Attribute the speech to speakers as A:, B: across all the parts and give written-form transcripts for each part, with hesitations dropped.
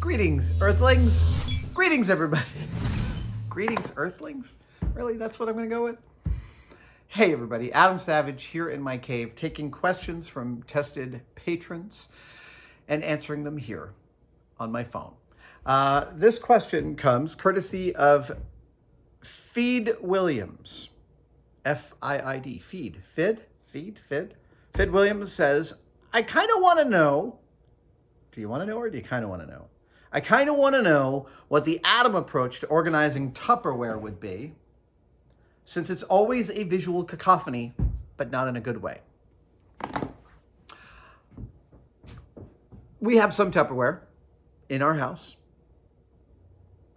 A: Greetings, Earthlings. Greetings, everybody. Greetings, Earthlings? Really? That's what I'm going to go with? Hey, everybody. Adam Savage here in my cave, taking questions from tested patrons and answering them here on my phone. This question comes courtesy of Feed Williams. F-I-I-D. Feed. Fid Williams says, I kind of want to know. Do you want to know or do you kind of want to know? I kind of want to know what the Adam approach to organizing Tupperware would be, since it's always a visual cacophony, but not in a good way. We have some Tupperware in our house,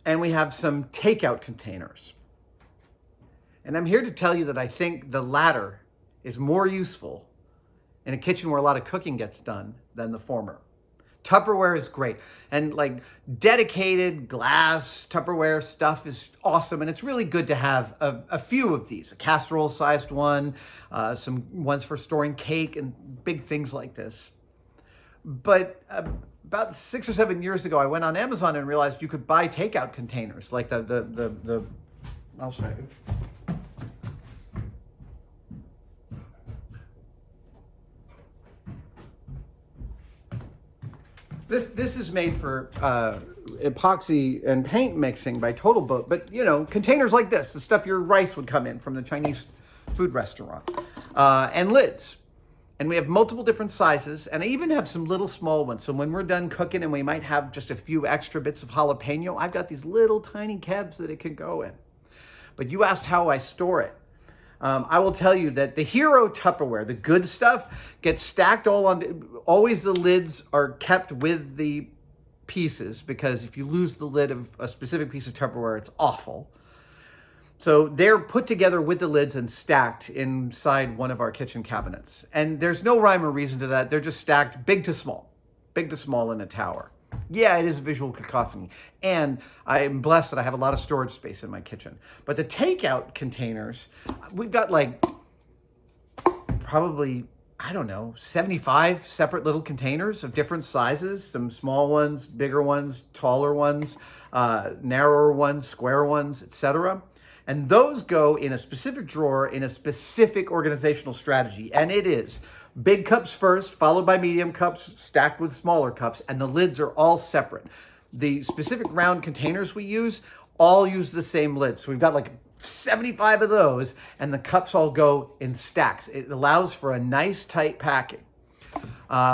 A: and we have some takeout containers. And I'm here to tell you that I think the latter is more useful in a kitchen where a lot of cooking gets done than the former. Tupperware is great, and like dedicated glass Tupperware stuff is awesome, and it's really good to have a few of these, a casserole-sized one, some ones for storing cake and big things like this. But about 6 or 7 years ago, I went on Amazon and realized you could buy takeout containers, like the I'll show you. This is made for epoxy and paint mixing by Total Boat, but you know, containers like this, the stuff your rice would come in from the Chinese food restaurant, and lids. And we have multiple different sizes, and I even have some little small ones. So when we're done cooking and we might have just a few extra bits of jalapeno, I've got these little tiny kebs that it can go in. But you asked how I store it. I will tell you that the hero Tupperware, the good stuff, gets stacked all on. Always the lids are kept with the pieces, because if you lose the lid of a specific piece of Tupperware, it's awful. So they're put together with the lids and stacked inside one of our kitchen cabinets. And there's no rhyme or reason to that. They're just stacked big to small in a tower. Yeah, it is a visual cacophony. And I'm blessed that I have a lot of storage space in my kitchen. But the takeout containers, we've got like probably, I don't know, 75 separate little containers of different sizes. Some small ones, bigger ones, taller ones, narrower ones, square ones, etc. And those go in a specific drawer in a specific organizational strategy. And it is big cups first, followed by medium cups, stacked with smaller cups, and the lids are all separate. The specific round containers we use all use the same lid. So we've got like 75 of those, and the cups all go in stacks. It allows for a nice tight packing.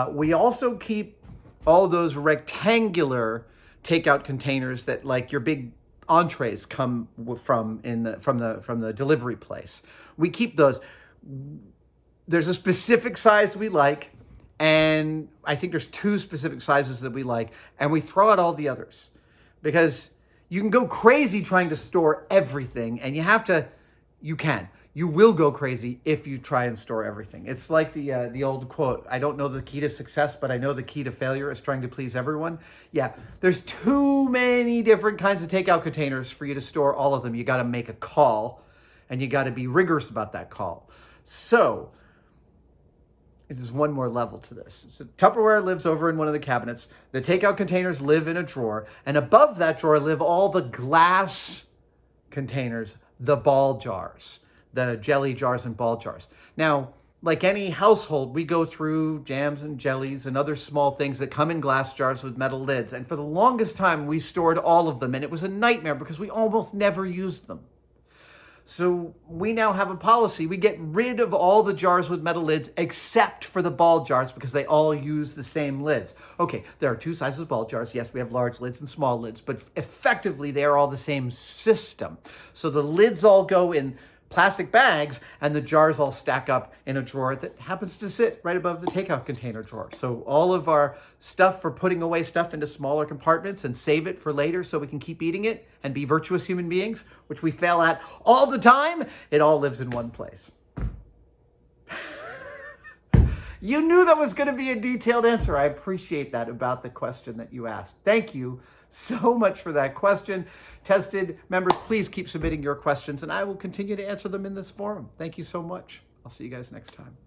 A: We also keep all those rectangular takeout containers that like your big entrees come from the delivery place. We keep those. There's a specific size we like, and I think there's 2 specific sizes that we like, and we throw out all the others because you can go crazy trying to store everything, and you will go crazy if you try and store everything. It's like the old quote, I don't know the key to success, but I know the key to failure is trying to please everyone. Yeah, there's too many different kinds of takeout containers for you to store all of them. You got to make a call, and you got to be rigorous about that call. So there's one more level to this. So Tupperware lives over in one of the cabinets. The takeout containers live in a drawer. And above that drawer live all the glass containers, the ball jars, the jelly jars and ball jars. Now, like any household, we go through jams and jellies and other small things that come in glass jars with metal lids. And for the longest time, we stored all of them. And it was a nightmare because we almost never used them. So we now have a policy. We get rid of all the jars with metal lids except for the ball jars because they all use the same lids. Okay, there are 2 sizes of ball jars. Yes, we have large lids and small lids, but effectively they are all the same system. So the lids all go in plastic bags and the jars all stack up in a drawer that happens to sit right above the takeout container drawer. So all of our stuff for putting away stuff into smaller compartments and save it for later so we can keep eating it and be virtuous human beings, which we fail at all the time, it all lives in one place. You knew that was going to be a detailed answer. I appreciate that about the question that you asked. Thank you so much for that question. Tested members, please keep submitting your questions, and I will continue to answer them in this forum. Thank you so much. I'll see you guys next time.